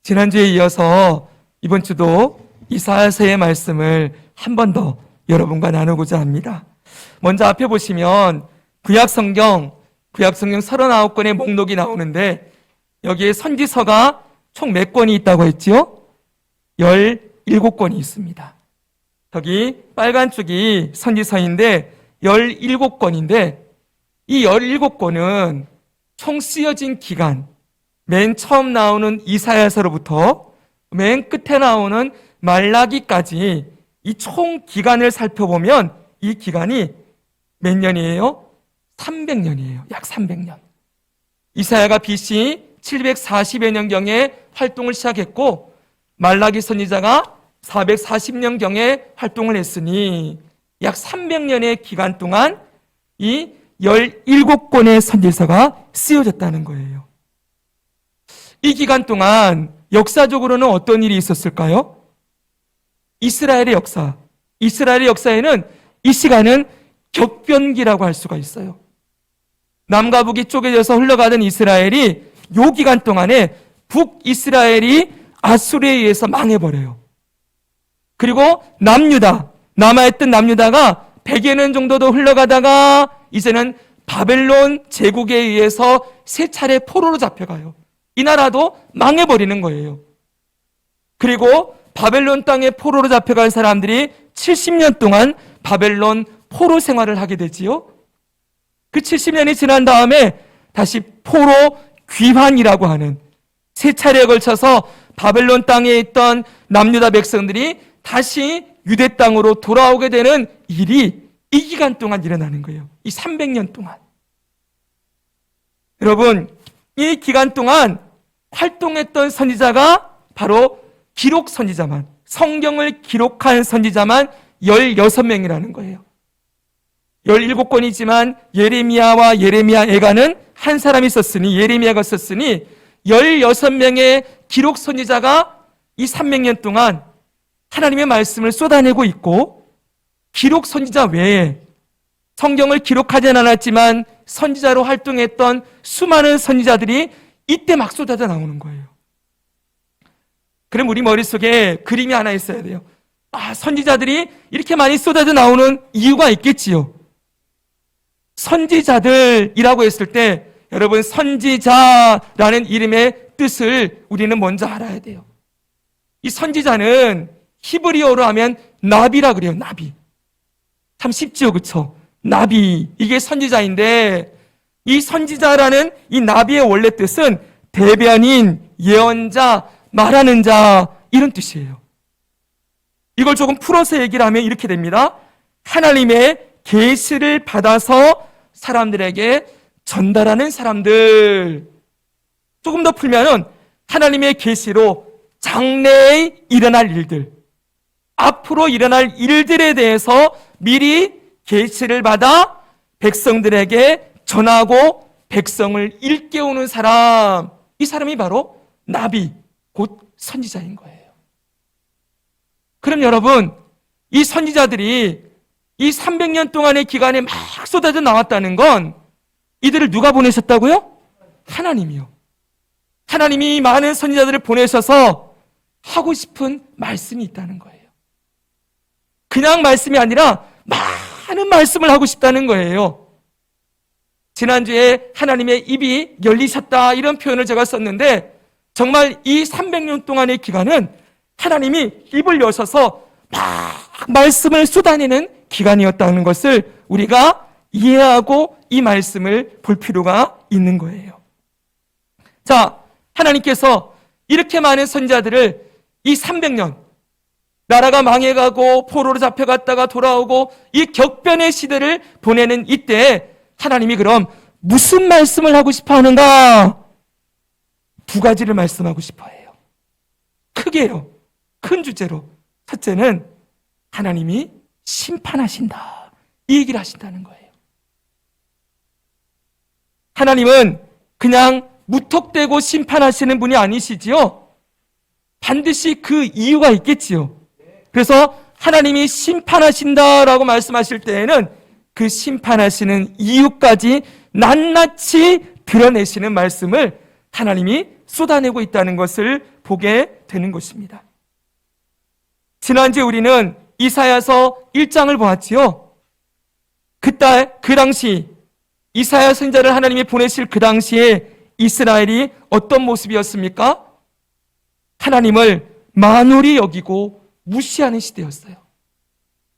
지난주에 이어서 이번 주도 이사야서의 말씀을 한 번 더 여러분과 나누고자 합니다. 먼저 앞에 보시면 구약성경 39권의 목록이 나오는데 여기에 선지서가 총 몇 권이 있다고 했지요? 17권이 있습니다. 저기 빨간 쪽이 선지서인데 17권인데 이 17권은 총 쓰여진 기간, 맨 처음 나오는 이사야서로부터 맨 끝에 나오는 말라기까지 이 총 기간을 살펴보면 이 기간이 몇 년이에요? 300년이에요. 약 300년. 이사야가 BC 740여 년경에 활동을 시작했고 말라기 선지자가 440년경에 활동을 했으니 약 300년의 기간 동안 이 17권의 선지서가 쓰여졌다는 거예요. 이 기간 동안 역사적으로는 어떤 일이 있었을까요? 이스라엘의 역사에는 이 시간은 격변기라고 할 수가 있어요. 남과 북이 쪼개져서 흘러가던 이스라엘이 이 기간 동안에 북이스라엘이 아수르에 의해서 망해버려요. 그리고 남아있던 남유다가 100여 년 정도 더 흘러가다가 이제는 바벨론 제국에 의해서 세 차례 포로로 잡혀가요. 이 나라도 망해버리는 거예요. 그리고 바벨론 땅에 포로로 잡혀간 사람들이 70년 동안 바벨론 포로 생활을 하게 되지요. 그 70년이 지난 다음에 다시 포로 귀환이라고 하는 세 차례에 걸쳐서 바벨론 땅에 있던 남유다 백성들이 다시 유대 땅으로 돌아오게 되는 일이 이 기간 동안 일어나는 거예요. 이 300년 동안. 여러분, 이 기간 동안 활동했던 선지자가 바로 기록 선지자만, 성경을 기록한 선지자만 16명이라는 거예요. 17권이지만 예레미야와 예레미야 애가는 한 사람이 썼으니, 예레미야가 썼으니 16명의 기록 선지자가 이 300년 동안 하나님의 말씀을 쏟아내고 있고, 기록 선지자 외에 성경을 기록하지는 않았지만 선지자로 활동했던 수많은 선지자들이 이때 막 쏟아져 나오는 거예요. 그럼 우리 머릿속에 그림이 하나 있어야 돼요. 선지자들이 이렇게 많이 쏟아져 나오는 이유가 있겠지요. 선지자들이라고 했을 때 여러분, 선지자라는 이름의 뜻을 우리는 먼저 알아야 돼요. 이 선지자는 히브리어로 하면 나비라 그래요. 나비. 참 쉽지요, 그렇죠? 나비, 이게 선지자인데, 이 선지자라는 이 나비의 원래 뜻은 대변인, 예언자, 말하는 자, 이런 뜻이에요. 이걸 조금 풀어서 얘기를 하면 이렇게 됩니다. 하나님의 계시를 받아서 사람들에게 전달하는 사람들. 조금 더 풀면은 하나님의 계시로 장래에 일어날 일들, 앞으로 일어날 일들에 대해서 미리 계시를 받아 백성들에게 전하고 백성을 일깨우는 사람, 이 사람이 바로 나비, 곧 선지자인 거예요. 그럼 여러분, 이 선지자들이 이 300년 동안의 기간에 막 쏟아져 나왔다는 건 이들을 누가 보내셨다고요? 하나님이요. 하나님이 많은 선지자들을 보내셔서 하고 싶은 말씀이 있다는 거예요. 그냥 말씀이 아니라 많은 말씀을 하고 싶다는 거예요. 지난주에 하나님의 입이 열리셨다, 이런 표현을 제가 썼는데, 정말 이 300년 동안의 기간은 하나님이 입을 여셔서 막 말씀을 쏟아내는 기간이었다는 것을 우리가 이해하고 이 말씀을 볼 필요가 있는 거예요. 자, 하나님께서 이렇게 많은 선지자들을 이 300년, 나라가 망해가고 포로로 잡혀갔다가 돌아오고 이 격변의 시대를 보내는 이때 하나님이 그럼 무슨 말씀을 하고 싶어 하는가? 두 가지를 말씀하고 싶어 해요. 크게요. 큰 주제로. 첫째는 하나님이 심판하신다, 이 얘기를 하신다는 거예요. 하나님은 그냥 무턱대고 심판하시는 분이 아니시지요. 반드시 그 이유가 있겠지요. 그래서 하나님이 심판하신다라고 말씀하실 때에는 그 심판하시는 이유까지 낱낱이 드러내시는 말씀을 하나님이 쏟아내고 있다는 것을 보게 되는 것입니다. 지난주에 우리는 이사야서 1장을 보았지요. 그 당시 이사야 선지자를 하나님이 보내실 그 당시에 이스라엘이 어떤 모습이었습니까? 하나님을 만홀히 여기고 무시하는 시대였어요.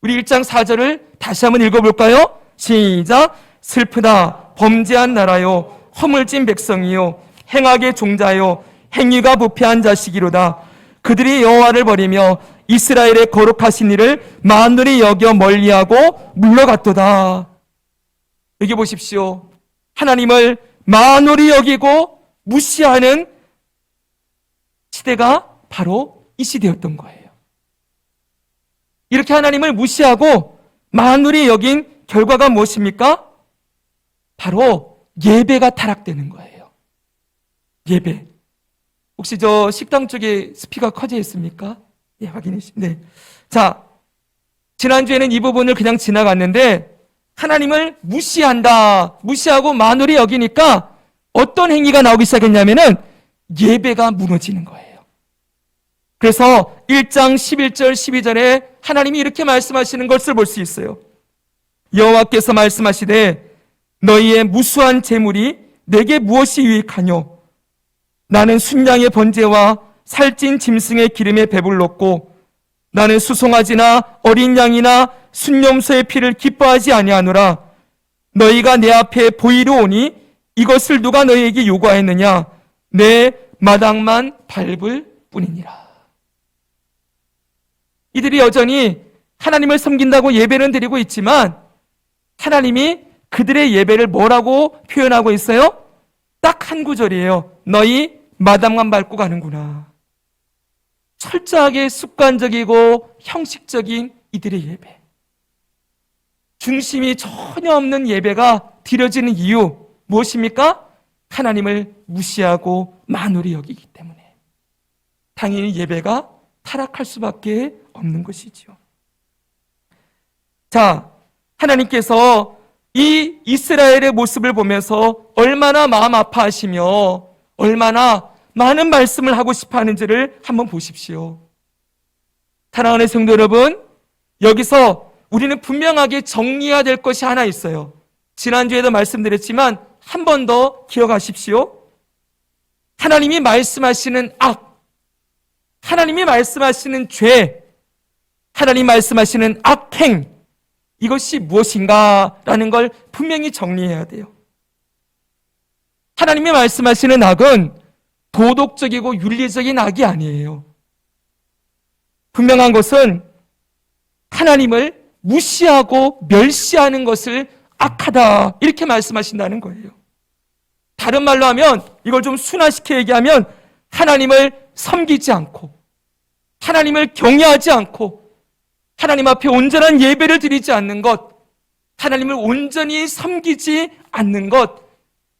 우리 1장 4절을 다시 한번 읽어볼까요? 시작! 슬프다 범죄한 나라요 허물진 백성이요 행악의 종자요 행위가 부패한 자식이로다. 그들이 여호와를 버리며 이스라엘의 거룩하신 이를 만홀히 여겨 멀리하고 물러갔도다. 여기 보십시오. 하나님을 만홀히 여기고 무시하는 시대가 바로 이 시대였던 거예요. 이렇게 하나님을 무시하고 만홀히 여긴 결과가 무엇입니까? 바로 예배가 타락되는 거예요. 예배. 혹시 저 식당 쪽에 스피커 커져 있습니까? 예, 확인해 주시면. 네. 자, 지난주에는 이 부분을 그냥 지나갔는데 하나님을 무시한다. 무시하고 만홀히 여기니까 어떤 행위가 나오기 시작했냐면은 예배가 무너지는 거예요. 그래서 1장 11절 12절에 하나님이 이렇게 말씀하시는 것을 볼 수 있어요. 여호와께서 말씀하시되 너희의 무수한 재물이 내게 무엇이 유익하뇨? 나는 순양의 번제와 살찐 짐승의 기름에 배불렀고 나는 수송아지나 어린 양이나 순염소의 피를 기뻐하지 아니하노라. 너희가 내 앞에 보이러 오니 이것을 누가 너희에게 요구하였느냐? 내 마당만 밟을 뿐이니라. 이들이 여전히 하나님을 섬긴다고 예배는 드리고 있지만 하나님이 그들의 예배를 뭐라고 표현하고 있어요? 딱 한 구절이에요. 너희 마당만 밟고 가는구나. 철저하게 습관적이고 형식적인 이들의 예배. 중심이 전혀 없는 예배가 드려지는 이유 무엇입니까? 하나님을 무시하고 만홀히 여기기 때문에 당연히 예배가 타락할 수밖에 없는 것이죠. 자, 하나님께서 이 이스라엘의 모습을 보면서 얼마나 마음 아파하시며 얼마나 많은 말씀을 하고 싶어 하는지를 한번 보십시오. 사랑하는 성도 여러분, 여기서 우리는 분명하게 정리해야 될 것이 하나 있어요. 지난주에도 말씀드렸지만 한 번 더 기억하십시오. 하나님이 말씀하시는 악, 하나님이 말씀하시는 죄, 하나님 말씀하시는 악행, 이것이 무엇인가라는 걸 분명히 정리해야 돼요. 하나님이 말씀하시는 악은 도덕적이고 윤리적인 악이 아니에요. 분명한 것은 하나님을 무시하고 멸시하는 것을 악하다 이렇게 말씀하신다는 거예요. 다른 말로 하면 이걸 좀 순화시켜 얘기하면 하나님을 섬기지 않고 하나님을 경외하지 않고 하나님 앞에 온전한 예배를 드리지 않는 것, 하나님을 온전히 섬기지 않는 것,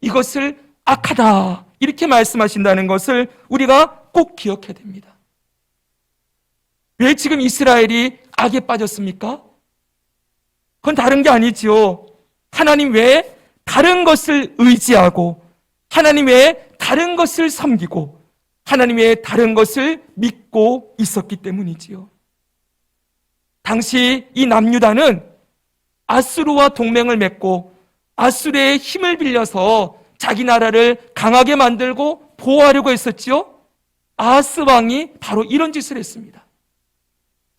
이것을 악하다 이렇게 말씀하신다는 것을 우리가 꼭 기억해야 됩니다. 왜 지금 이스라엘이 악에 빠졌습니까? 그건 다른 게 아니지요. 하나님 외에 다른 것을 의지하고 하나님 외에 다른 것을 섬기고 하나님 외에 다른 것을 믿고 있었기 때문이지요. 당시 이 남유다는 아수르와 동맹을 맺고 아수르의 힘을 빌려서 자기 나라를 강하게 만들고 보호하려고 했었지요. 아하스 왕이 바로 이런 짓을 했습니다.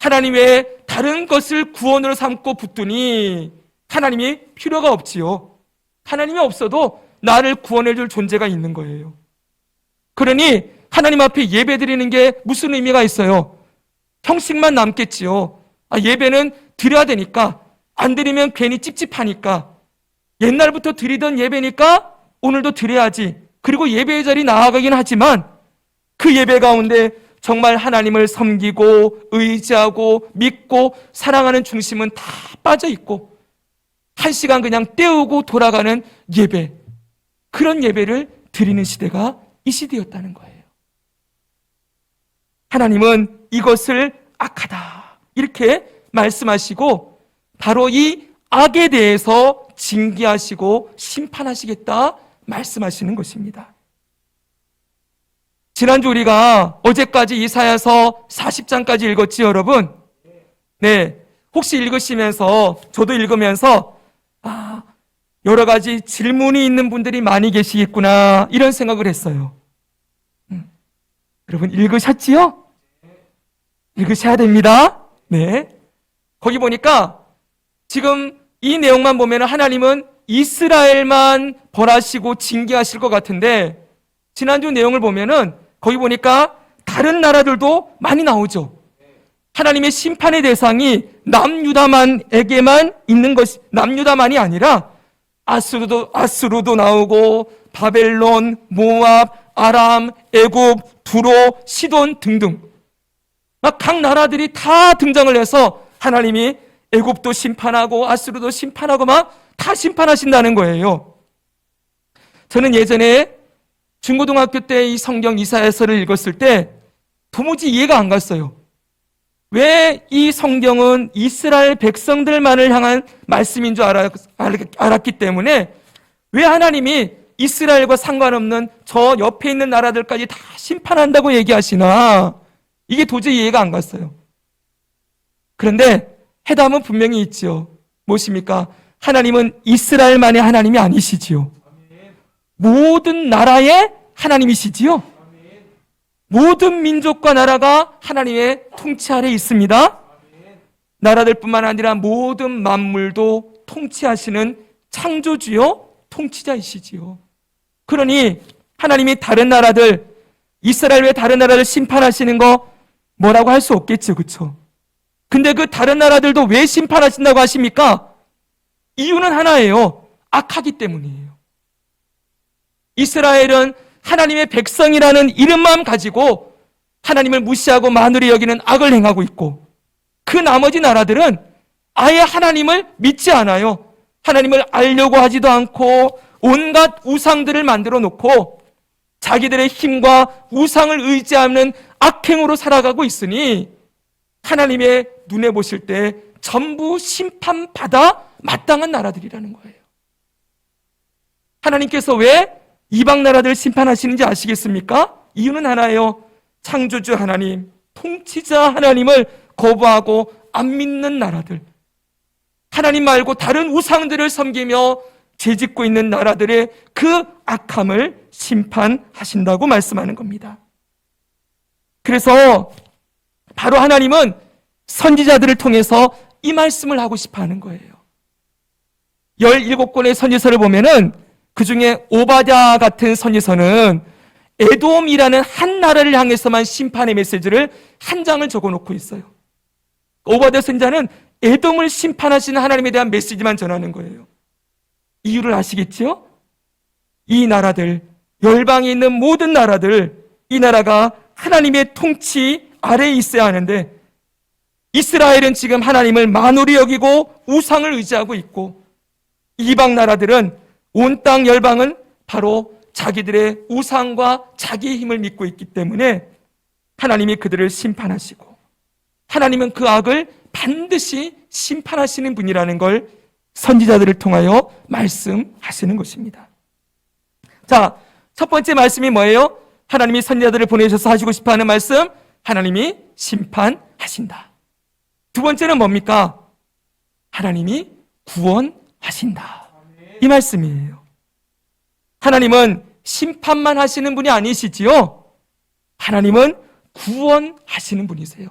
하나님 외에 다른 것을 구원으로 삼고 붙드니 하나님이 필요가 없지요. 하나님이 없어도 나를 구원해 줄 존재가 있는 거예요. 그러니 하나님 앞에 예배 드리는 게 무슨 의미가 있어요? 형식만 남겠지요. 예배는 드려야 되니까, 안 드리면 괜히 찝찝하니까, 옛날부터 드리던 예배니까 오늘도 드려야지. 그리고 예배의 자리 나아가긴 하지만 그 예배 가운데 정말 하나님을 섬기고 의지하고 믿고 사랑하는 중심은 다 빠져 있고 한 시간 그냥 때우고 돌아가는 예배, 그런 예배를 드리는 시대가 이 시대였다는 거예요. 하나님은 이것을 악하다 이렇게 말씀하시고 바로 이 악에 대해서 징계하시고 심판하시겠다 말씀하시는 것입니다. 지난주 우리가 어제까지 이사야서 40장까지 읽었지, 여러분? 네. 혹시 읽으시면서, 저도 읽으면서, 여러 가지 질문이 있는 분들이 많이 계시겠구나, 이런 생각을 했어요. 여러분, 읽으셨지요? 읽으셔야 됩니다. 네. 거기 보니까, 지금 이 내용만 보면 하나님은 이스라엘만 벌하시고 징계하실 것 같은데, 지난주 내용을 보면은 거기 보니까 다른 나라들도 많이 나오죠. 하나님의 심판의 대상이 남유다만에게만 있는 것이, 남유다만이 아니라 아수르도 나오고 바벨론, 모압, 아람, 애굽, 두로, 시돈 등등 막 각 나라들이 다 등장을 해서 하나님이 애굽도 심판하고 아수르도 심판하고 막 다 심판하신다는 거예요. 저는 예전에 중고등학교 때 이 성경 이사야서를 읽었을 때 도무지 이해가 안 갔어요. 왜 이 성경은 이스라엘 백성들만을 향한 말씀인 줄 알았기 때문에 왜 하나님이 이스라엘과 상관없는 저 옆에 있는 나라들까지 다 심판한다고 얘기하시나, 이게 도저히 이해가 안 갔어요. 그런데 해답은 분명히 있죠. 무엇입니까? 하나님은 이스라엘만의 하나님이 아니시지요. 모든 나라의 하나님이시지요. 모든 민족과 나라가 하나님의 통치 아래 있습니다. 나라들뿐만 아니라 모든 만물도 통치하시는 창조주요 통치자이시지요. 그러니 하나님이 다른 나라들, 이스라엘 외 다른 나라를 심판하시는 거 뭐라고 할 수 없겠죠, 그렇죠? 근데 그 다른 나라들도 왜 심판하신다고 하십니까? 이유는 하나예요. 악하기 때문이에요. 이스라엘은 하나님의 백성이라는 이름만 가지고 하나님을 무시하고 만으로 여기는 악을 행하고 있고, 그 나머지 나라들은 아예 하나님을 믿지 않아요. 하나님을 알려고 하지도 않고 온갖 우상들을 만들어 놓고 자기들의 힘과 우상을 의지하는 악행으로 살아가고 있으니 하나님의 눈에 보실 때 전부 심판받아 마땅한 나라들이라는 거예요. 하나님께서 왜 이방 나라들을 심판하시는지 아시겠습니까? 이유는 하나예요. 창조주 하나님, 통치자 하나님을 거부하고 안 믿는 나라들, 하나님 말고 다른 우상들을 섬기며 죄짓고 있는 나라들의 그 악함을 심판하신다고 말씀하는 겁니다. 그래서 바로 하나님은 선지자들을 통해서 이 말씀을 하고 싶어 하는 거예요. 17권의 선지서를 보면은 그 중에 오바댜 같은 선지서는 에돔이라는 한 나라를 향해서만 심판의 메시지를 한 장을 적어 놓고 있어요. 오바댜 선지자는 에돔을 심판하시는 하나님에 대한 메시지만 전하는 거예요. 이유를 아시겠지요? 이 나라들, 열방에 있는 모든 나라들, 이 나라가 하나님의 통치 아래에 있어야 하는데 이스라엘은 지금 하나님을 만홀히 여기고 우상을 의지하고 있고, 이방 나라들은 온 땅 열방은 바로 자기들의 우상과 자기의 힘을 믿고 있기 때문에 하나님이 그들을 심판하시고, 하나님은 그 악을 반드시 심판하시는 분이라는 걸 선지자들을 통하여 말씀하시는 것입니다. 자, 첫 번째 말씀이 뭐예요? 하나님이 선지자들을 보내셔서 하시고 싶어하는 말씀, 하나님이 심판하신다. 두 번째는 뭡니까? 하나님이 구원하신다. 이 말씀이에요. 하나님은 심판만 하시는 분이 아니시지요. 하나님은 구원하시는 분이세요.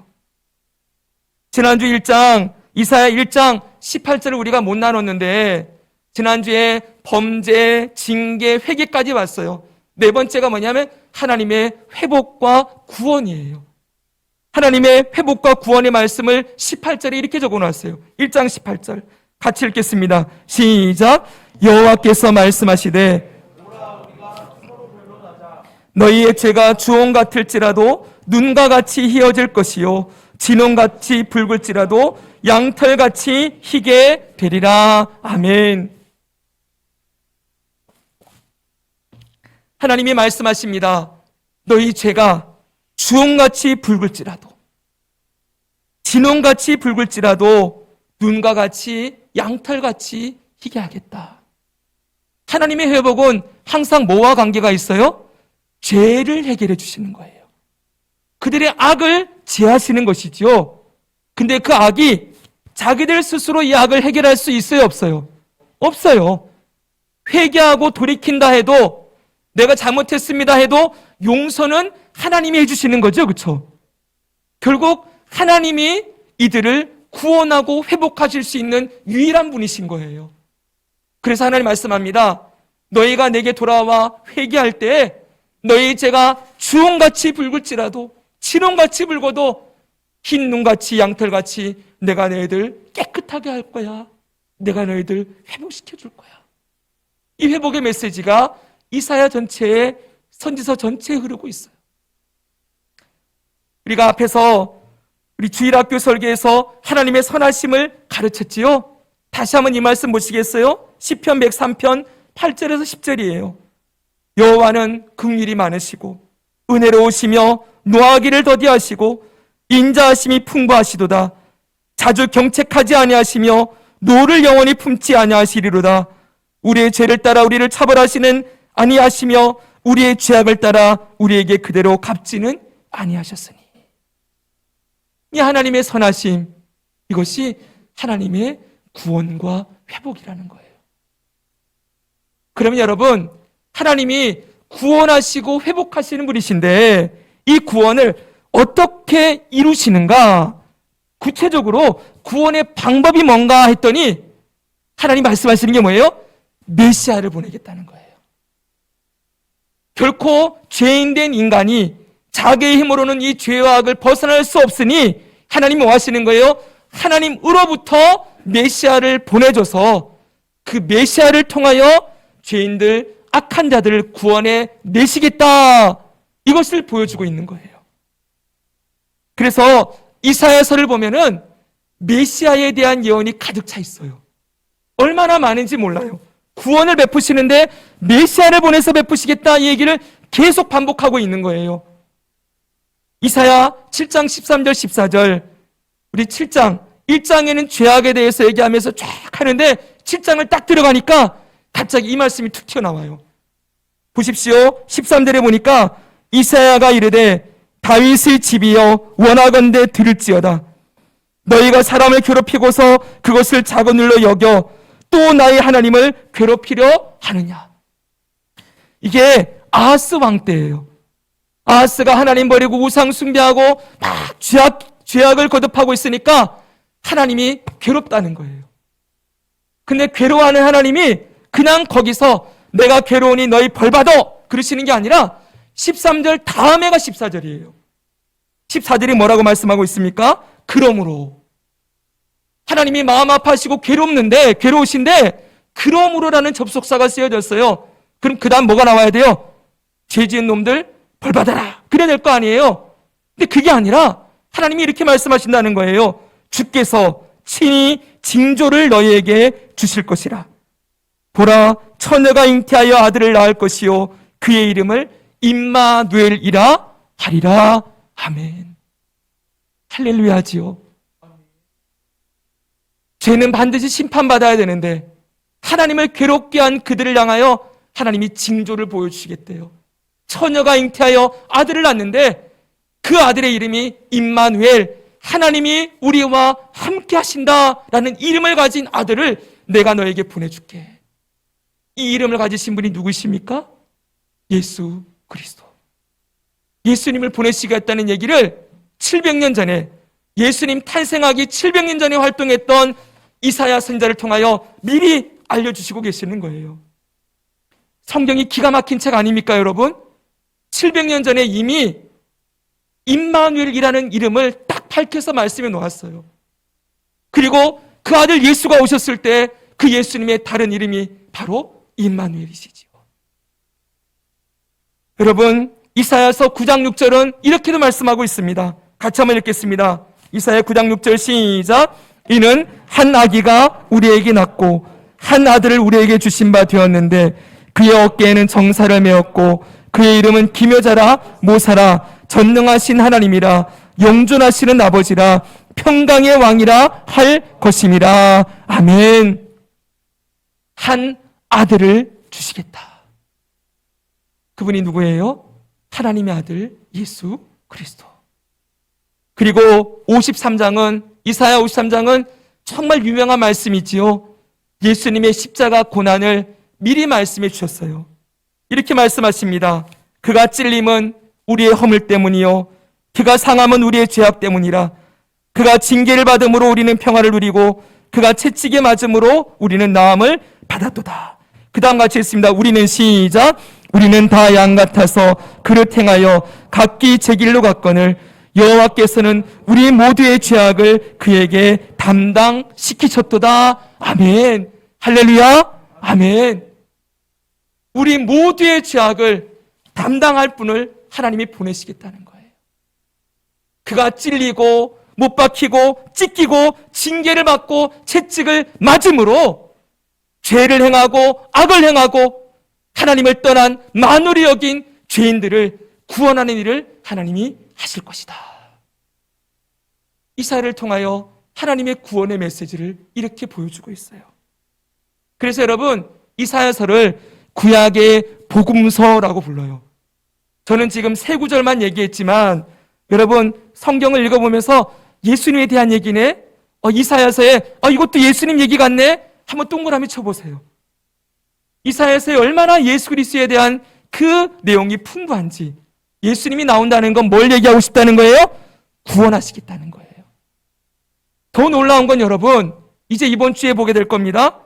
지난주 1장, 이사야 1장 18절을 우리가 못 나눴는데 지난주에 범죄, 징계, 회개까지 왔어요. 네 번째가 뭐냐면 하나님의 회복과 구원이에요. 하나님의 회복과 구원의 말씀을 18절에 이렇게 적어놨어요. 1장 18절 같이 읽겠습니다. 시작. 여호와께서 말씀하시되 너희의 죄가 주홍 같을지라도 눈과 같이 희어질 것이요 진홍같이 붉을지라도 양털같이 희게 되리라. 아멘. 하나님이 말씀하십니다. 너희 죄가 주홍같이 붉을지라도 진홍같이 붉을지라도 눈과 같이 양털같이 희게 하겠다. 하나님의 회복은 항상 뭐와 관계가 있어요? 죄를 해결해 주시는 거예요. 그들의 악을 제하시는 것이지요. 근데 그 악이 자기들 스스로 이 악을 해결할 수 있어요, 없어요? 없어요. 회개하고 돌이킨다 해도, 내가 잘못했습니다 해도 용서는 하나님이 해주시는 거죠, 그렇죠? 결국 하나님이 이들을 구원하고 회복하실 수 있는 유일한 분이신 거예요. 그래서 하나님 말씀합니다. 너희가 내게 돌아와 회개할 때 너희 죄가 주홍같이 붉을지라도, 진홍같이 붉어도 흰 눈같이 양털같이 내가 너희들 깨끗하게 할 거야. 내가 너희들 회복시켜 줄 거야. 이 회복의 메시지가 이사야 전체에, 선지서 전체에 흐르고 있어요. 우리가 앞에서 우리 주일학교 설계에서 하나님의 선하심을 가르쳤지요. 다시 한번 이 말씀 보시겠어요? 시편 103편 8절에서 10절이에요. 여호와는 긍휼이 많으시고 은혜로우시며 노하기를 더디하시고 인자하심이 풍부하시도다. 자주 경책하지 아니하시며 노를 영원히 품지 아니하시리로다. 우리의 죄를 따라 우리를 처벌하시는 아니하시며 우리의 죄악을 따라 우리에게 그대로 갚지는 아니하셨으니. 이 하나님의 선하심, 이것이 하나님의 구원과 회복이라는 거예요. 그러면 여러분, 하나님이 구원하시고 회복하시는 분이신데 이 구원을 어떻게 이루시는가? 구체적으로 구원의 방법이 뭔가 했더니 하나님 말씀하시는 게 뭐예요? 메시아를 보내겠다는 거예요. 결코 죄인된 인간이 자기의 힘으로는 이 죄와 악을 벗어날 수 없으니 하나님이 뭐 하시는 거예요? 하나님으로부터 메시아를 보내줘서 그 메시아를 통하여 죄인들, 악한 자들을 구원해 내시겠다. 이것을 보여주고 있는 거예요. 그래서 이사야서를 보면은 메시아에 대한 예언이 가득 차 있어요. 얼마나 많은지 몰라요. 구원을 베푸시는데 메시아를 보내서 베푸시겠다, 이 얘기를 계속 반복하고 있는 거예요. 이사야 7장 13절 14절, 우리 7장 1장에는 죄악에 대해서 얘기하면서 쫙 하는데 7장을 딱 들어가니까 갑자기 이 말씀이 툭 튀어나와요. 보십시오. 13절에 보니까 이사야가 이르되 다윗의 집이여 원하건대 들을지어다. 너희가 사람을 괴롭히고서 그것을 작은 일로 여겨 또 나의 하나님을 괴롭히려 하느냐. 이게 아하스 왕 때예요. 아하스가 하나님 버리고 우상 숭배하고 막 죄악을 거듭하고 있으니까 하나님이 괴롭다는 거예요. 근데 괴로워하는 하나님이 그냥 거기서 내가 괴로우니 너희 벌받아 그러시는 게 아니라 13절 다음에가 14절이에요. 14절이 뭐라고 말씀하고 있습니까? 그러므로. 하나님이 마음 아파하시고 괴로우신데 그러므로라는 접속사가 쓰여졌어요. 그럼 그 다음 뭐가 나와야 돼요? 죄 지은 놈들 벌받아라. 그래야 될 거 아니에요. 근데 그게 아니라 하나님이 이렇게 말씀하신다는 거예요. 주께서 친히 징조를 너희에게 주실 것이라. 보라, 처녀가 잉태하여 아들을 낳을 것이요 그의 이름을 임마누엘이라 하리라. 아멘. 할렐루야지요. 죄는 반드시 심판받아야 되는데 하나님을 괴롭게 한 그들을 향하여 하나님이 징조를 보여주시겠대요. 처녀가 잉태하여 아들을 낳는데 그 아들의 이름이 임마누엘, 하나님이 우리와 함께 하신다라는 이름을 가진 아들을 내가 너에게 보내줄게. 이 이름을 가지신 분이 누구십니까? 예수 그리스도. 예수님을 보내시겠다는 얘기를 700년 전에, 예수님 탄생하기 700년 전에 활동했던 이사야 선지자를 통하여 미리 알려주시고 계시는 거예요. 성경이 기가 막힌 책 아닙니까, 여러분? 700년 전에 이미 임마누엘이라는 이름을 딱 밝혀서 말씀해 놓았어요. 그리고 그 아들 예수가 오셨을 때 그 예수님의 다른 이름이 바로 임마누엘이시죠. 여러분, 이사야서 9장 6절은 이렇게도 말씀하고 있습니다. 같이 한번 읽겠습니다. 이사야 9장 6절 시작. 이는 한 아기가 우리에게 낳고 한 아들을 우리에게 주신 바 되었는데 그의 어깨에는 정사를 메었고 그의 이름은 기묘자라 모사라 전능하신 하나님이라 영존하시는 아버지라 평강의 왕이라 할 것임이라. 아멘. 한 아들을 주시겠다. 그분이 누구예요? 하나님의 아들 예수 그리스도. 그리고 53장은 이사야 53장은 정말 유명한 말씀이지요. 예수님의 십자가 고난을 미리 말씀해 주셨어요. 이렇게 말씀하십니다. 그가 찔림은 우리의 허물 때문이요 그가 상함은 우리의 죄악 때문이라. 그가 징계를 받음으로 우리는 평화를 누리고 그가 채찍에 맞음으로 우리는 나음을 받았도다. 그 다음 같이 했습니다. 우리는 시작. 우리는 다 양 같아서 그를 행하여 각기 제 길로 갔거늘 여호와께서는 우리 모두의 죄악을 그에게 담당시키셨도다. 아멘. 할렐루야. 아멘. 우리 모두의 죄악을 담당할 분을 하나님이 보내시겠다는 거예요. 그가 찔리고 못 박히고 찢기고 징계를 받고 채찍을 맞음으로 죄를 행하고 악을 행하고 하나님을 떠난 만홀히 여긴 죄인들을 구원하는 일을 하나님이 하실 것이다. 이사야를 통하여 하나님의 구원의 메시지를 이렇게 보여주고 있어요. 그래서 여러분, 이사야서를 구약의 복음서라고 불러요. 저는 지금 세 구절만 얘기했지만 여러분 성경을 읽어보면서 예수님에 대한 얘기네, 이사야서에 이것도 예수님 얘기 같네, 한번 동그라미 쳐보세요. 이사야서에 얼마나 예수 그리스도에 대한 그 내용이 풍부한지. 예수님이 나온다는 건 뭘 얘기하고 싶다는 거예요? 구원하시겠다는 거예요. 더 놀라운 건 여러분, 이제 이번 주에 보게 될 겁니다.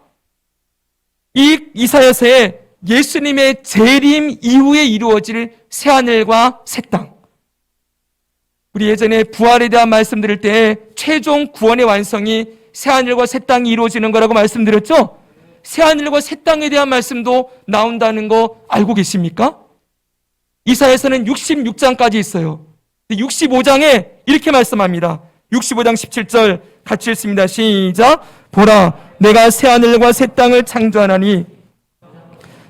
이 이사야서에 예수님의 재림 이후에 이루어질 새하늘과 새 땅. 우리 예전에 부활에 대한 말씀 드릴 때 최종 구원의 완성이 새하늘과 새 땅이 이루어지는 거라고 말씀드렸죠? 새하늘과 새 땅에 대한 말씀도 나온다는 거 알고 계십니까? 이사야서는 66장까지 있어요. 65장에 이렇게 말씀합니다. 65장 17절 같이 읽습니다. 시작. 보라, 내가 새하늘과 새 땅을 창조하나니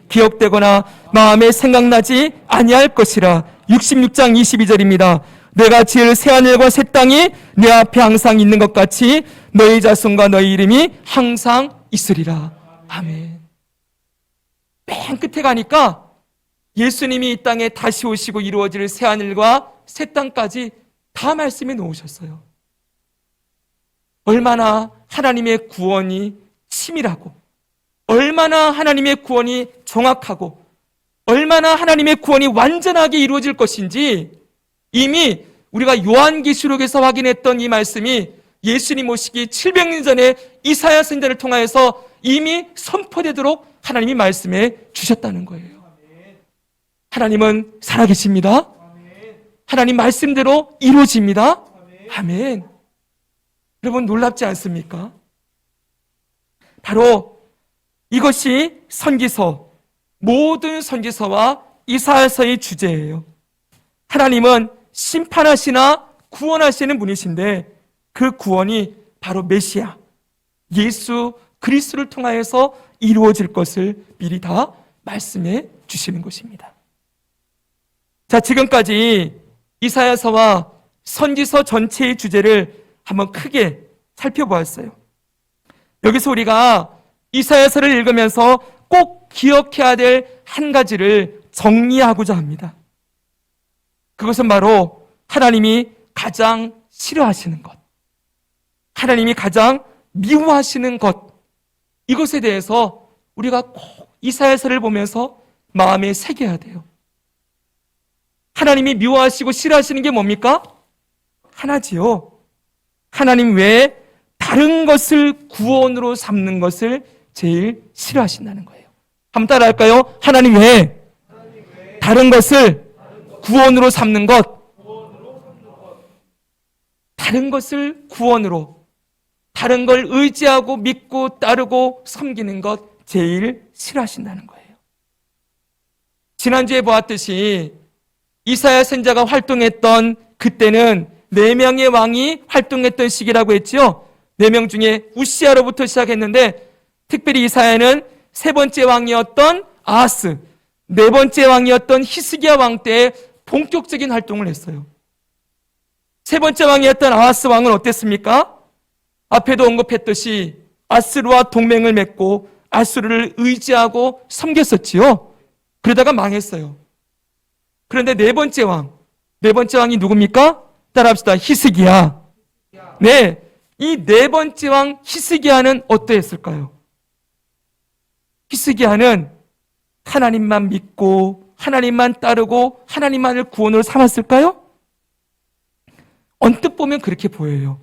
기억되거나 마음에 생각나지 아니할 것이라. 66장 22절입니다. 내가 지을 새하늘과 새 땅이 내 앞에 항상 있는 것 같이 너희 자손과 너희 이름이 항상 있으리라. 아멘. 맨 끝에 가니까 예수님이 이 땅에 다시 오시고 이루어질 새하늘과 새 땅까지 다 말씀해 놓으셨어요. 얼마나 하나님의 구원이 치밀하고, 얼마나 하나님의 구원이 정확하고, 얼마나 하나님의 구원이 완전하게 이루어질 것인지 이미 우리가 요한계시록에서 확인했던 이 말씀이 예수님 오시기 700년 전에 이사야 선지자를 통하여서 이미 선포되도록 하나님이 말씀해 주셨다는 거예요. 하나님은 살아계십니다. 하나님 말씀대로 이루어집니다. 아멘. 여러분 놀랍지 않습니까? 바로 이것이 선지서, 모든 선지서와 이사야서의 주제예요. 하나님은 심판하시나 구원하시는 분이신데 그 구원이 바로 메시아, 예수 그리스도를 통하여서 이루어질 것을 미리 다 말씀해 주시는 것입니다. 자, 지금까지 이사야서와 선지서 전체의 주제를 한번 크게 살펴보았어요. 여기서 우리가 이사야서를 읽으면서 꼭 기억해야 될 한 가지를 정리하고자 합니다. 그것은 바로 하나님이 가장 싫어하시는 것, 하나님이 가장 미워하시는 것, 이것에 대해서 우리가 꼭 이사야서를 보면서 마음에 새겨야 돼요. 하나님이 미워하시고 싫어하시는 게 뭡니까? 하나지요. 하나님 외에 다른 것을 구원으로 삼는 것을 제일 싫어하신다는 거예요. 한번 따라할까요? 하나님 외에 다른 것을 구원으로 삼는 것, 다른 것을 구원으로, 다른 걸 의지하고 믿고 따르고 섬기는 것 제일 싫어하신다는 거예요. 지난주에 보았듯이 이사야 선지자가 활동했던 그때는 4명의 왕이 활동했던 시기라고 했죠. 4명 중에 우시아로부터 시작했는데 특별히 이사야는 3번째 왕이었던 아하스, 4번째 왕이었던 히스기야 왕 때 본격적인 활동을 했어요. 3번째 왕이었던 아하스 왕은 어땠습니까? 앞에도 언급했듯이 아스루와 동맹을 맺고 아스루를 의지하고 섬겼었지요. 그러다가 망했어요. 그런데 네 번째 왕이 누굽니까? 따라합시다. 히스기야. 네, 이 네 번째 왕 히스기야는 어떠했을까요? 히스기야는 하나님만 믿고 하나님만 따르고 하나님만을 구원으로 삼았을까요? 언뜻 보면 그렇게 보여요.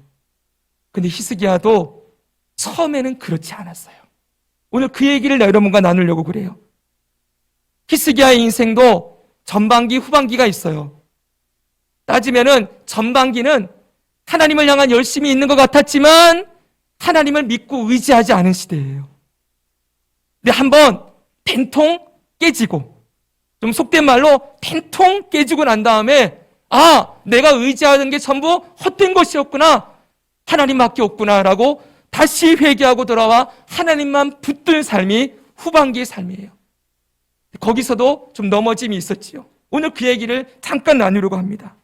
근데 히스기야도 처음에는 그렇지 않았어요. 오늘 그 얘기를 여러분과 나누려고 그래요. 히스기야의 인생도 전반기, 후반기가 있어요. 따지면은 전반기는 하나님을 향한 열심이 있는 것 같았지만 하나님을 믿고 의지하지 않은 시대예요. 근데 한번 된통 깨지고, 좀 속된 말로 된통 깨지고 난 다음에 내가 의지하는 게 전부 헛된 것이었구나, 하나님밖에 없구나 라고 다시 회개하고 돌아와 하나님만 붙든 삶이 후반기의 삶이에요. 거기서도 좀 넘어짐이 있었지요. 오늘 그 얘기를 잠깐 나누려고 합니다.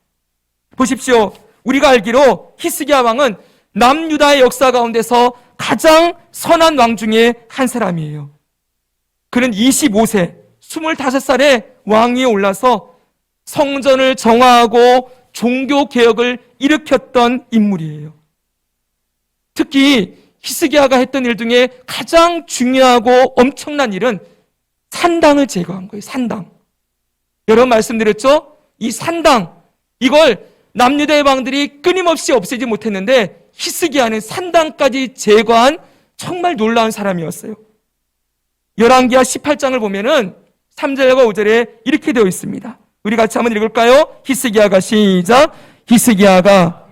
보십시오. 우리가 알기로 히스기야 왕은 남유다의 역사 가운데서 가장 선한 왕 중에 한 사람이에요. 그는 25세, 25살에 왕위에 올라서 성전을 정화하고 종교 개혁을 일으켰던 인물이에요. 특히 히스기야가 했던 일 중에 가장 중요하고 엄청난 일은 산당을 제거한 거예요. 산당. 여러 번 말씀드렸죠? 이 산당, 이걸 남유다의 왕들이 끊임없이 없애지 못했는데 히스기야는 산당까지 제거한 정말 놀라운 사람이었어요. 열왕기하 18장을 보면은 3절과 5절에 이렇게 되어 있습니다. 우리 같이 한번 읽을까요? 히스기야가 시작. 히스기야가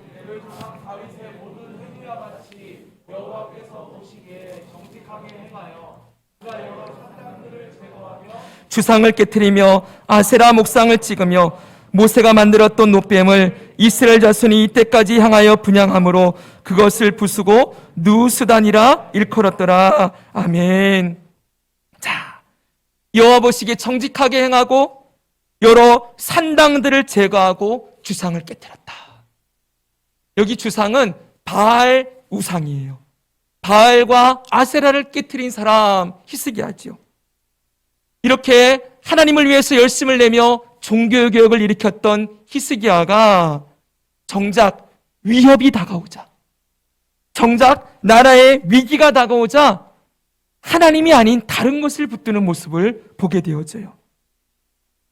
주상을 깨트리며 아세라 목상을 찍으며 모세가 만들었던 노뱀을 이스라엘 자손이 이때까지 향하여 분향함으로 그것을 부수고 누수단이라 일컬었더라. 아멘. 자, 여호와 보시기에 정직하게 행하고 여러 산당들을 제거하고 주상을 깨뜨렸다. 여기 주상은 바알 우상이에요. 바알과 아세라를 깨뜨린 사람 히스기야지요. 이렇게 하나님을 위해서 열심을 내며 종교개혁을 일으켰던 히스기야가 정작 위협이 다가오자, 정작 나라의 위기가 다가오자 하나님이 아닌 다른 것을 붙드는 모습을 보게 되어져요.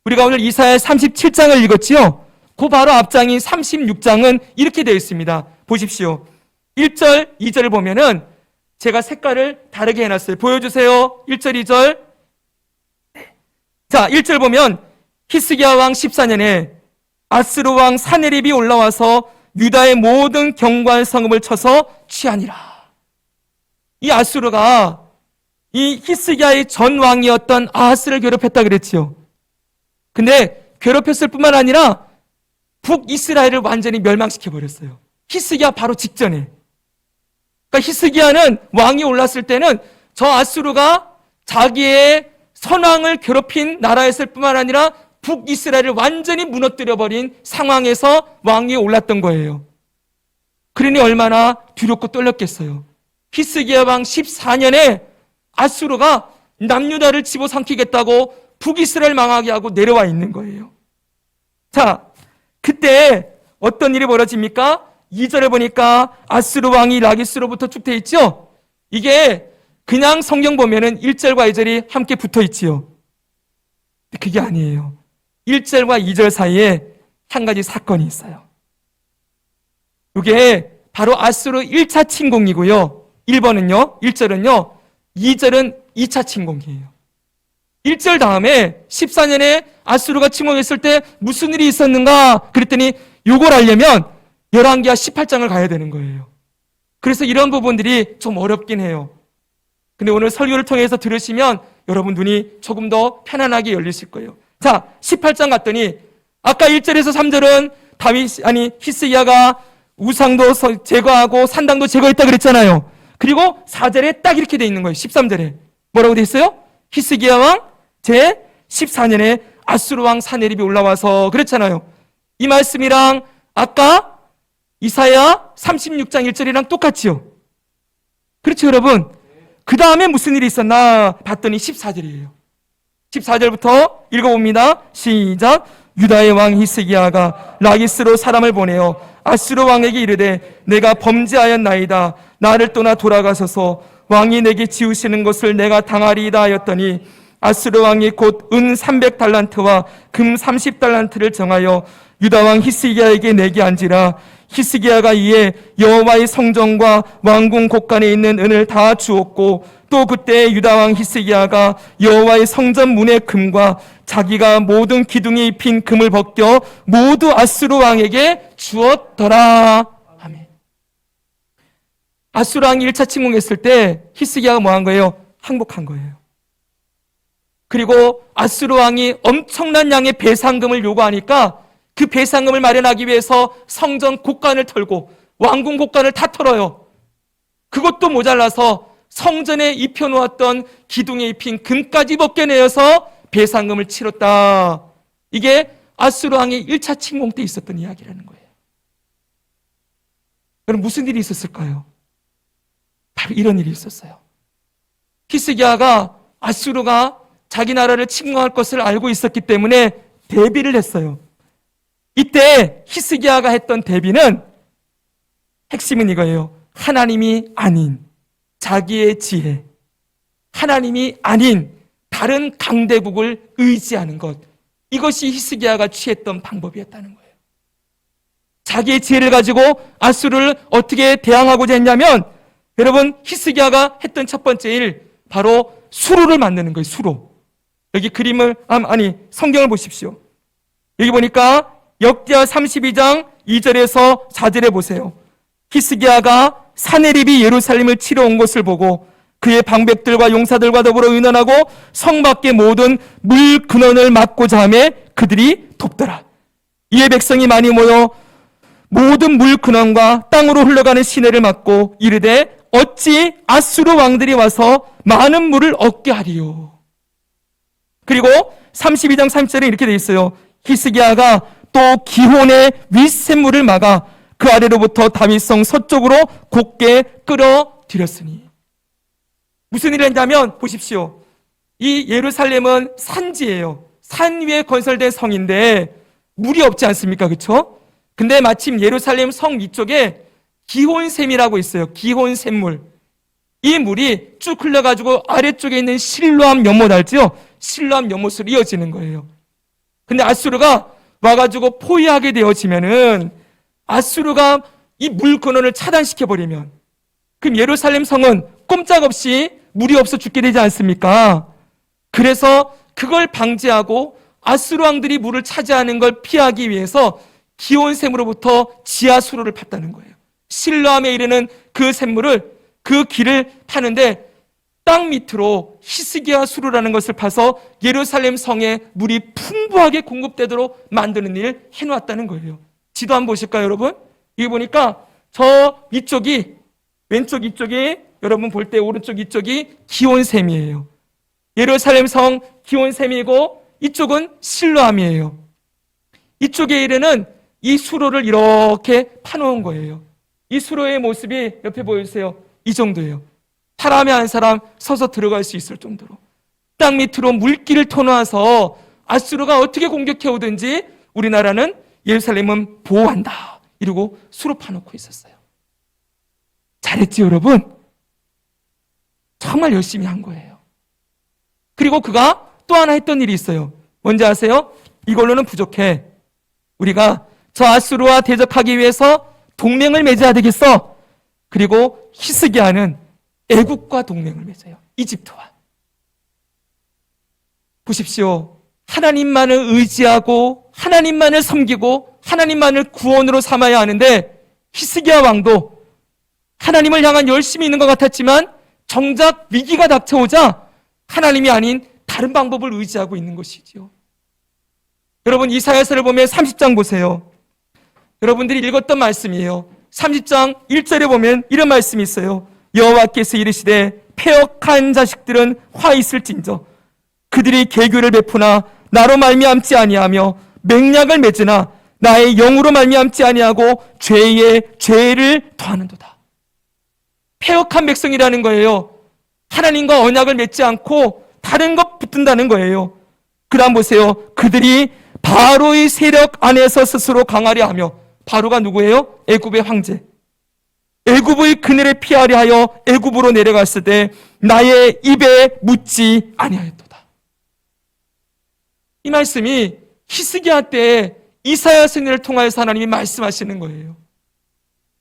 우리가 오늘 이사야 37장을 읽었지요? 그 바로 앞장인 36장은 이렇게 되어 있습니다. 보십시오. 1절, 2절을 보면은 제가 색깔을 다르게 해놨어요. 보여주세요. 1절, 2절. 자, 1절 보면 히스기야 왕 14년에 아스루 왕 사네립이 올라와서 유다의 모든 경관 성읍을 쳐서 취하니라. 이 아수르가 이 히스기야의 전 왕이었던 아하스를 괴롭혔다 그랬지요. 근데 괴롭혔을 뿐만 아니라 북이스라엘을 완전히 멸망시켜 버렸어요. 히스기야 바로 직전에. 그러니까 히스기야는 왕이 올랐을 때는 저 아수르가 자기의 선왕을 괴롭힌 나라였을 뿐만 아니라 북이스라엘을 완전히 무너뜨려버린 상황에서 왕위에 올랐던 거예요. 그러니 얼마나 두렵고 떨렸겠어요. 히스기야 왕 14년에 아수르가 남유다를 집어삼키겠다고 북이스라엘 망하게 하고 내려와 있는 거예요. 자, 그때 어떤 일이 벌어집니까? 2절에 보니까 아수르 왕이 라기스로부터 쭉 돼 있죠? 이게 그냥 성경 보면은 1절과 2절이 함께 붙어 있지요. 근데 그게 아니에요. 1절과 2절 사이에 한 가지 사건이 있어요. 이게 바로 아수르 1차 침공이고요. 1번은요, 1절은요, 2절은 2차 침공이에요. 1절 다음에 14년에 아수르가 침공했을 때 무슨 일이 있었는가? 그랬더니 요걸 알려면 열왕기하 18장을 가야 되는 거예요. 그래서 이런 부분들이 좀 어렵긴 해요. 근데 오늘 설교를 통해서 들으시면 여러분 눈이 조금 더 편안하게 열리실 거예요. 자, 18장 갔더니 아까 1절에서 3절은 히스기야가 우상도 제거하고 산당도 제거했다 그랬잖아요. 그리고 4절에 딱 이렇게 돼 있는 거예요. 13절에 뭐라고 돼 있어요? 히스기야 왕 제 14년에 아수르 왕 사네립이 올라와서 그랬잖아요. 이 말씀이랑 아까 이사야 36장 1절이랑 똑같지요. 그렇죠, 여러분? 그 다음에 무슨 일이 있었나 봤더니 14절이에요. 14절부터 읽어봅니다. 시작. 유다의 왕 히스기야가 라기스로 사람을 보내어 아수르 왕에게 이르되 내가 범죄하였나이다. 나를 떠나 돌아가소서. 왕이 내게 지우시는 것을 내가 당하리이다 하였더니 아수르 왕이 곧 은 300달란트와 금 30달란트를 정하여 유다 왕 히스기야에게 내게 안지라. 히스기야가 이에 여호와의 성전과 왕궁 곳간에 있는 은을 다 주었고 또 그때 유다 왕 히스기야가 여호와의 성전 문의 금과 자기가 모든 기둥에 입힌 금을 벗겨 모두 아수르 왕에게 주었더라. 아멘. 아수르 왕이 1차 침공했을 때 히스기야가 뭐 한 거예요? 항복한 거예요. 그리고 아수르 왕이 엄청난 양의 배상금을 요구하니까 그 배상금을 마련하기 위해서 성전 곳간을 털고 왕궁 곳간을 다 털어요. 그것도 모자라서 성전에 입혀놓았던 기둥에 입힌 금까지 벗겨내어서 배상금을 치렀다. 이게 아수르 왕의 1차 침공 때 있었던 이야기라는 거예요. 그럼 무슨 일이 있었을까요? 바로 이런 일이 있었어요. 히스기야가 아수르가 자기 나라를 침공할 것을 알고 있었기 때문에 대비를 했어요. 이때 히스기야가 했던 대비는 핵심은 이거예요. 하나님이 아닌 자기의 지혜, 하나님이 아닌 다른 강대국을 의지하는 것, 이것이 히스기야가 취했던 방법이었다는 거예요. 자기의 지혜를 가지고 아수르를 어떻게 대항하고자 했냐면, 여러분, 히스기야가 했던 첫 번째 일, 바로 수로를 만드는 거예요. 수로. 여기 그림을 성경을 보십시오. 여기 보니까 역대하 32장 2절에서 4절에 보세요. 히스기야가 사네립이 예루살렘을 치러 온 것을 보고 그의 방백들과 용사들과 더불어 의논하고 성 밖의 모든 물 근원을 막고자 하며 그들이 돕더라. 이에 백성이 많이 모여 모든 물 근원과 땅으로 흘러가는 시내를 막고 이르되 어찌 아수르 왕들이 와서 많은 물을 얻게 하리요. 그리고 32장 30절에 이렇게 돼 있어요. 히스기야가 또 기혼의 윗샘물을 막아 그 아래로부터 다윗성 서쪽으로 곧게 끌어들였으니. 무슨 일을 했냐면 보십시오. 이 예루살렘은 산지예요. 산 위에 건설된 성인데 물이 없지 않습니까? 그렇죠? 근데 마침 예루살렘 성 위쪽에 기혼샘이라고 있어요. 기혼샘물. 이 물이 쭉 흘러가지고 아래쪽에 있는 실로암 연못 알죠? 실로암 연못으로 이어지는 거예요. 근데 아수르가 와가지고 포위하게 되어지면은, 아수르가 이 물 근원을 차단시켜버리면 그럼 예루살렘 성은 꼼짝없이 물이 없어 죽게 되지 않습니까? 그래서 그걸 방지하고 아수르 왕들이 물을 차지하는 걸 피하기 위해서 기온샘으로부터 지하수로를 팠다는 거예요. 실로암에 이르는 그 샘물을, 그 길을 파는데 땅 밑으로 히스기야 수로라는 것을 파서 예루살렘 성에 물이 풍부하게 공급되도록 만드는 일을 해놓았다는 거예요. 지도 한번 보실까요, 여러분? 여기 보니까 저 위쪽이, 왼쪽 이쪽이, 여러분 볼 때 오른쪽 이쪽이 기온샘이에요. 예루살렘 성 기온샘이고 이쪽은 실로암이에요. 이쪽에 이르는 이 수로를 이렇게 파놓은 거예요. 이 수로의 모습이 옆에 보여주세요. 이 정도예요. 사람이 한 사람 서서 들어갈 수 있을 정도로 땅 밑으로 물길을 터놓아서 아수르가 어떻게 공격해 오든지 우리나라는 예루살렘은 보호한다 이러고 수로 파놓고 있었어요. 잘했지 여러분? 정말 열심히 한 거예요. 그리고 그가 또 하나 했던 일이 있어요. 뭔지 아세요? 이걸로는 부족해. 우리가 저 아수르와 대적하기 위해서 동맹을 맺어야 되겠어. 그리고 히스기야는 애국과 동맹을 맺어요. 이집트와. 보십시오. 하나님만을 의지하고 하나님만을 섬기고 하나님만을 구원으로 삼아야 하는데 히스기야 왕도 하나님을 향한 열심이 있는 것 같았지만 정작 위기가 닥쳐오자 하나님이 아닌 다른 방법을 의지하고 있는 것이지요. 여러분 이사야서를 보면 30장 보세요. 여러분들이 읽었던 말씀이에요. 30장 1절에 보면 이런 말씀이 있어요. 여호와께서 이르시되 패역한 자식들은 화 있을진저 그들이 계교를 베푸나 나로 말미암지 아니하며 맹약을 맺으나 나의 영으로 말미암지 아니하고 죄에 죄를 더하는도다. 패역한 백성이라는 거예요. 하나님과 언약을 맺지 않고 다른 것 붙든다는 거예요. 그 다음 보세요. 그들이 바로의 세력 안에서 스스로 강하려 하며, 바로가 누구예요? 애굽의 황제. 애굽의 그늘에 피하려 하여 애굽으로 내려갔을 때 나의 입에 묻지 아니하였도다. 이 말씀이 히스기야 때 이사야 선지자를 통하여서 하나님이 말씀하시는 거예요.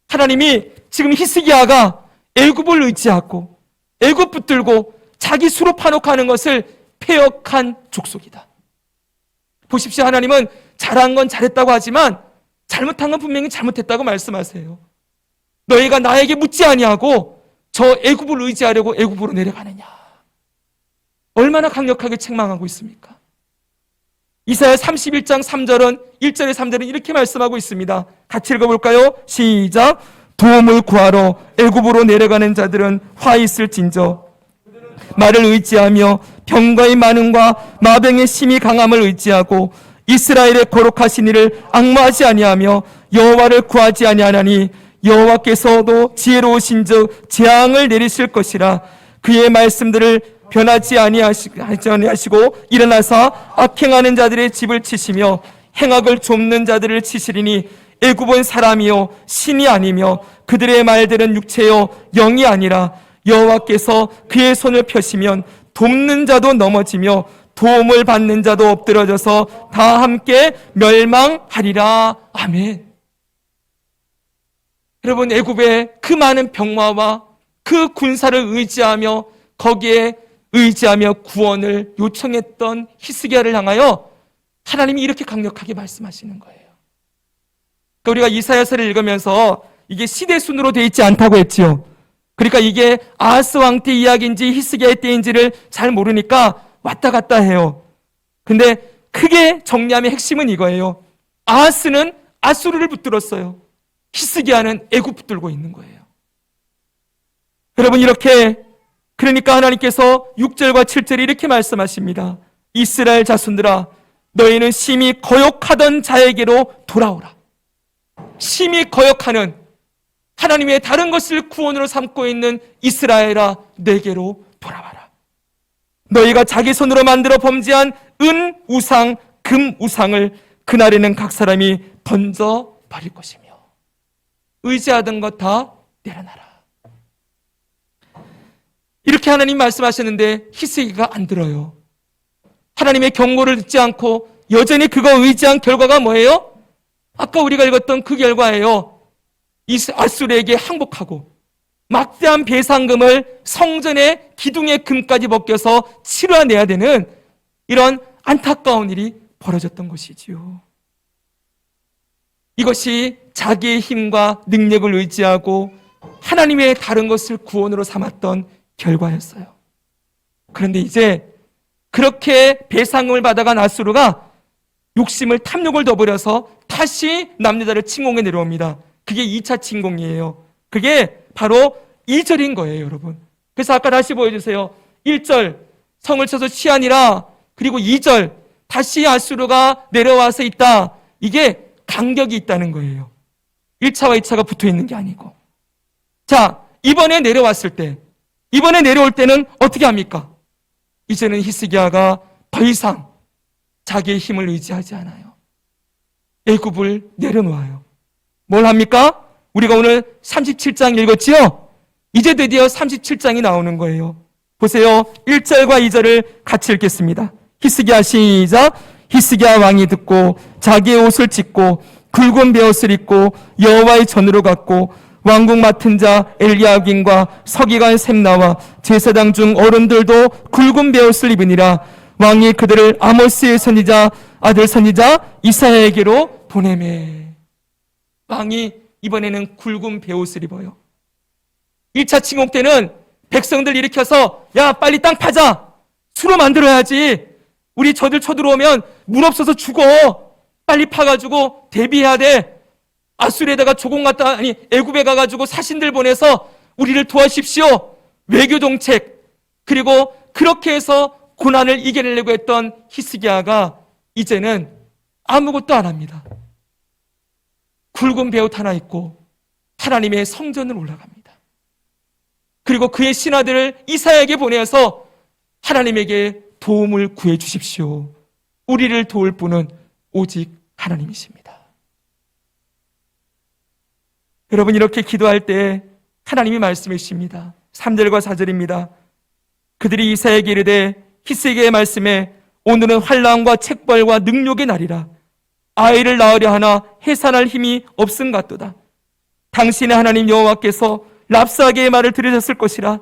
하나님이 지금 히스기야가 애굽을 의지하고 애굽 붙들고 자기 수로 파놓고 것을 폐역한 족속이다. 보십시오. 하나님은 잘한 건 잘했다고 하지만 잘못한 건 분명히 잘못했다고 말씀하세요. 너희가 나에게 묻지 아니하고 저 애굽을 의지하려고 애굽으로 내려가느냐. 얼마나 강력하게 책망하고 있습니까? 이사야 31장 3절은 1절에 3절은 이렇게 말씀하고 있습니다. 같이 읽어볼까요? 시작. 도움을 구하러 애굽으로 내려가는 자들은 화 있을진저 말을 의지하며 병과의 많음과 마병의 심히 강함을 의지하고 이스라엘의 거룩하신 이를 앙모하지 아니하며 여호와를 구하지 아니하나니 여호와께서도 지혜로우신즉 재앙을 내리실 것이라. 그의 말씀들을 변하지 아니하시고 일어나서 악행하는 자들의 집을 치시며 행악을 좁는 자들을 치시리니 애굽은 사람이요 신이 아니며 그들의 말들은 육체요 영이 아니라 여호와께서 그의 손을 펴시면 돕는 자도 넘어지며 도움을 받는 자도 엎드러져서 다 함께 멸망하리라. 아멘. 여러분, 애굽의 그 많은 병마와 그 군사를 의지하며 거기에 의지하며 구원을 요청했던 히스기야를 향하여 하나님이 이렇게 강력하게 말씀하시는 거예요. 그러니까 우리가 이사야서를 읽으면서 이게 시대 순으로 되어 있지 않다고 했지요. 그러니까 이게 아하스 왕 때 이야기인지 히스기야의 때인지를 잘 모르니까 왔다 갔다 해요. 근데 크게 정리하면 핵심은 이거예요. 아하스는 아수르를 붙들었어요. 히스기야는 애굽 붙들고 있는 거예요. 여러분, 이렇게 그러니까 하나님께서 6절과 7절에 이렇게 말씀하십니다. 이스라엘 자손들아, 너희는 심히 거역하던 자에게로 돌아오라. 심히 거역하는 하나님의 다른 것을 구원으로 삼고 있는 이스라엘아, 내게로 돌아와라. 너희가 자기 손으로 만들어 범죄한 은 우상, 금 우상을 그날에는 각 사람이 던져 버릴 것이며 의지하던 것 다 내려놔라. 이렇게 하나님 말씀하셨는데 히스기야가 안 들어요. 하나님의 경고를 듣지 않고 여전히 그거 의지한 결과가 뭐예요? 아까 우리가 읽었던 그 결과예요. 아수르에게 항복하고 막대한 배상금을 성전의 기둥의 금까지 벗겨서 치러내야 되는 이런 안타까운 일이 벌어졌던 것이지요. 이것이 자기의 힘과 능력을 의지하고 하나님의 다른 것을 구원으로 삼았던 결과였어요. 그런데 이제 그렇게 배상금을 받아간 아수르가 욕심을 탐욕을 더 버려서 다시 남유다를 침공해 내려옵니다. 그게 2차 침공이에요. 그게 바로 2절인 거예요, 여러분. 그래서 아까 다시 보여주세요. 1절 성을 쳐서 취하니라. 그리고 2절 다시 아수르가 내려와서 있다. 이게 간격이 있다는 거예요. 1차와 2차가 붙어 있는 게 아니고. 자, 이번에 내려왔을 때, 이번에 내려올 때는 어떻게 합니까? 이제는 히스기야가 더 이상 자기의 힘을 의지하지 않아요. 애굽을 내려놓아요. 뭘 합니까? 우리가 오늘 37장 읽었지요? 이제 드디어 37장이 나오는 거예요. 보세요. 1절과 2절을 같이 읽겠습니다. 히스기야 시작. 히스기야 왕이 듣고 자기의 옷을 찢고 굵은 베옷을 입고 여호와의 전으로 갔고 왕국 맡은 자 엘리야긴과 서기관 셈나와 제사장 중 어른들도 굵은 베옷을 입으니라. 왕이 그들을 아모스의 선지자 아들 선지자 이사야에게로 보내매. 왕이 이번에는 굵은 베옷을 입어요. 1차 침공 때는 백성들 일으켜서 야 빨리 땅 파자. 수로 만들어야지. 우리 저들 쳐들어오면 문 없어서 죽어. 빨리 파가지고 대비해야 돼. 아수르에다가 조공 갔다 애굽에 가가지고 사신들 보내서 우리를 도와십시오. 외교 정책. 그리고 그렇게 해서 고난을 이겨내려고 했던 히스기야가 이제는 아무것도 안 합니다. 굵은 베옷 하나 입고 하나님의 성전을 올라갑니다. 그리고 그의 신하들을 이사야에게 보내서 하나님에게 도움을 구해 주십시오. 우리를 도울 분은 오직 하나님이십니다. 여러분, 이렇게 기도할 때 하나님이 말씀해 주십니다. 3절과 4절입니다. 그들이 이사야에게 이르되 히스기야의 말씀에 오늘은 환난과 책벌과 능욕의 날이라. 아이를 낳으려 하나 해산할 힘이 없음 같도다. 당신의 하나님 여호와께서 랍사게의 말을 들으셨을 것이라.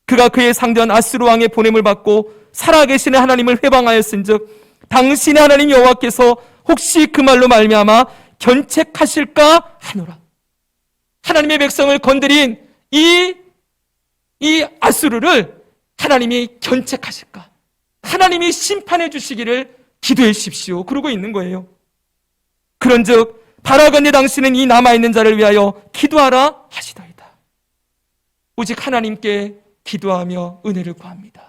그가 그의 상전 아수르 왕의 보냄을 받고 살아계시는 하나님을 회방하였은즉 당신의 하나님 여호와께서 혹시 그 말로 말미암아 견책하실까 하노라. 하나님의 백성을 건드린 이 아수르를 하나님이 견책하실까? 하나님이 심판해 주시기를 기도해 주십시오. 그러고 있는 거예요. 그런즉 바라건대 당신은 이 남아있는 자를 위하여 기도하라 하시더이다. 오직 하나님께 기도하며 은혜를 구합니다.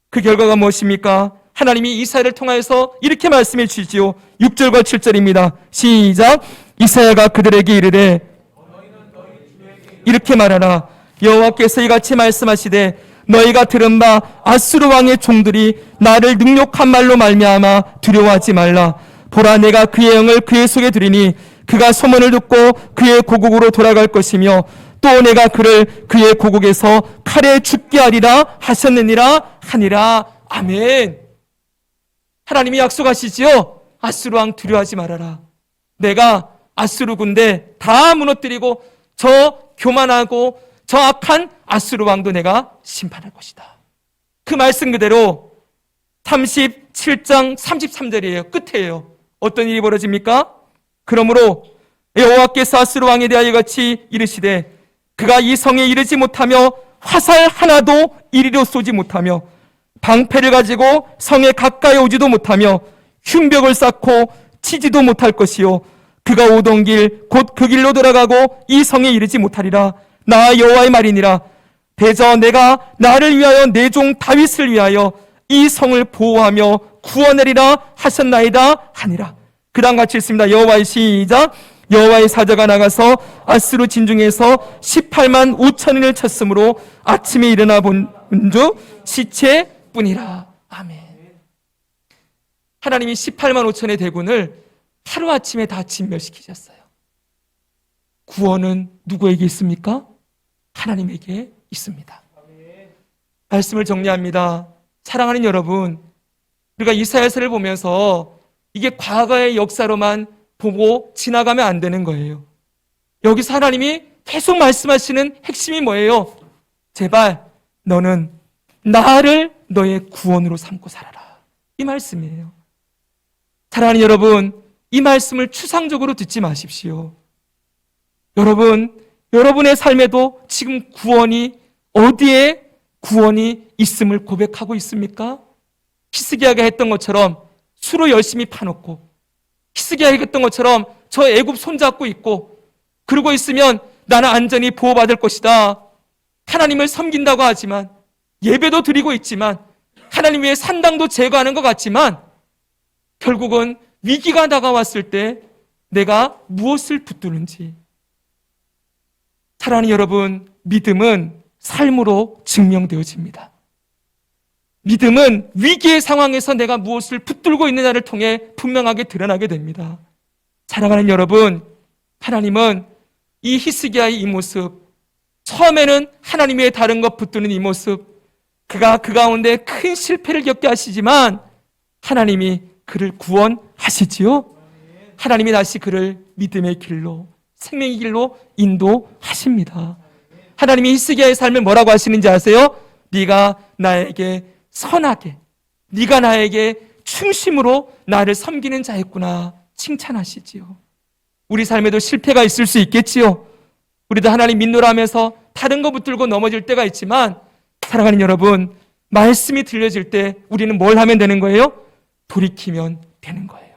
그 결과가 무엇입니까? 하나님이 이사야를 통하여서 이렇게 말씀해 주시지요. 6절과 7절입니다. 시작. 이사야가 그들에게 이르되 이렇게 말하라. 여호와께서 이같이 말씀하시되 너희가 들은 바 아수르 왕의 종들이 나를 능욕한 말로 말미암아 두려워하지 말라. 보라, 내가 그의 영을 그의 속에 두리니 그가 소문을 듣고 그의 고국으로 돌아갈 것이며 또 내가 그를 그의 고국에서 칼에 죽게 하리라 하셨느니라 하니라. 아멘. 하나님이 약속하시지요. 아수르 왕 두려워하지 말아라. 내가 아수르 군대 다 무너뜨리고 저 교만하고 저 악한 아수르 왕도 내가 심판할 것이다. 그 말씀 그대로 37장 33절이에요. 끝에요. 어떤 일이 벌어집니까? 그러므로 여호와께서 아수르 왕에 대하여 같이 이르시되 그가 이 성에 이르지 못하며 화살 하나도 이리로 쏘지 못하며 방패를 가지고 성에 가까이 오지도 못하며 흉벽을 쌓고 치지도 못할 것이요 그가 오던 길 곧 그 길로 돌아가고 이 성에 이르지 못하리라. 나 여호와의 말이니라. 대저 내가 나를 위하여 내 종 다윗을 위하여 이 성을 보호하며 구원하리라 하셨나이다 하니라. 그 다음 같이 읽습니다. 여호와의 시작. 여호와의 사자가 나가서 아수르 진중에서 18만 5천인을 쳤으므로 아침에 일어나 본즉 시체뿐이라. 아멘. 하나님이 18만 5천의 대군을 하루아침에 다 진멸시키셨어요. 구원은 누구에게 있습니까? 하나님에게 있습니다. 말씀을 정리합니다. 사랑하는 여러분, 우리가 이사야서를 보면서 이게 과거의 역사로만 보고 지나가면 안 되는 거예요. 여기서 하나님이 계속 말씀하시는 핵심이 뭐예요? 제발 너는 나를 너의 구원으로 삼고 살아라. 이 말씀이에요. 사랑하는 여러분, 이 말씀을 추상적으로 듣지 마십시오. 여러분, 여러분의 삶에도 지금 구원이 어디에 구원이 있음을 고백하고 있습니까? 히스기야가 했던 것처럼 수로 열심히 파놓고 히스기야가 했던 것처럼 저 애굽 손잡고 있고 그러고 있으면 나는 안전히 보호받을 것이다. 하나님을 섬긴다고 하지만 예배도 드리고 있지만 하나님 위에 산당도 제거하는 것 같지만 결국은 위기가 다가왔을 때 내가 무엇을 붙드는지. 사랑하는 여러분, 믿음은 삶으로 증명되어집니다. 믿음은 위기의 상황에서 내가 무엇을 붙들고 있느냐를 통해 분명하게 드러나게 됩니다. 사랑하는 여러분, 하나님은 이 히스기야의 이 모습, 처음에는 하나님 외에 다른 것 붙드는 이 모습, 그가 그 가운데 큰 실패를 겪게 하시지만 하나님이 그를 구원하시지요. 하나님이 다시 그를 믿음의 길로, 생명의 길로 인도하십니다. 하나님이 히스기야의 삶을 뭐라고 하시는지 아세요? 네가 나에게 선하게, 네가 나에게 충심으로 나를 섬기는 자였구나 칭찬하시지요. 우리 삶에도 실패가 있을 수 있겠지요. 우리도 하나님 믿노라 하면서 다른 거 붙들고 넘어질 때가 있지만 사랑하는 여러분, 말씀이 들려질 때 우리는 뭘 하면 되는 거예요? 돌이키면 되는 거예요.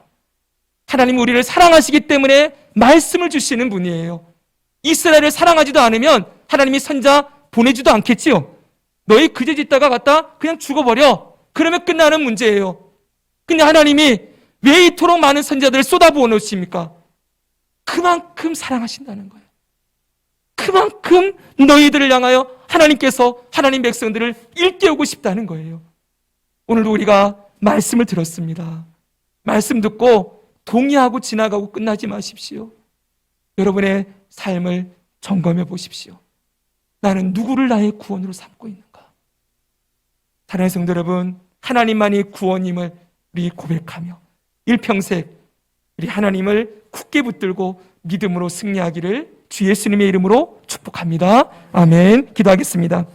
하나님은 우리를 사랑하시기 때문에 말씀을 주시는 분이에요. 이스라엘을 사랑하지도 않으면 하나님이 선자 보내지도 않겠지요. 너희 그제 짓다가 갔다 그냥 죽어버려. 그러면 끝나는 문제예요. 근데 하나님이 왜 이토록 많은 선자들을 쏟아부어 놓으십니까? 그만큼 사랑하신다는 거예요. 그만큼 너희들을 향하여 하나님께서 하나님 백성들을 일깨우고 싶다는 거예요. 오늘도 우리가 말씀을 들었습니다. 말씀 듣고 동의하고 지나가고 끝나지 마십시오. 여러분의 삶을 점검해 보십시오. 나는 누구를 나의 구원으로 삼고 있는가? 사랑하는 성도 여러분, 하나님만이 구원임을 우리 고백하며 일평생 우리 하나님을 굳게 붙들고 믿음으로 승리하기를 주 예수님의 이름으로 축복합니다. 아멘. 기도하겠습니다.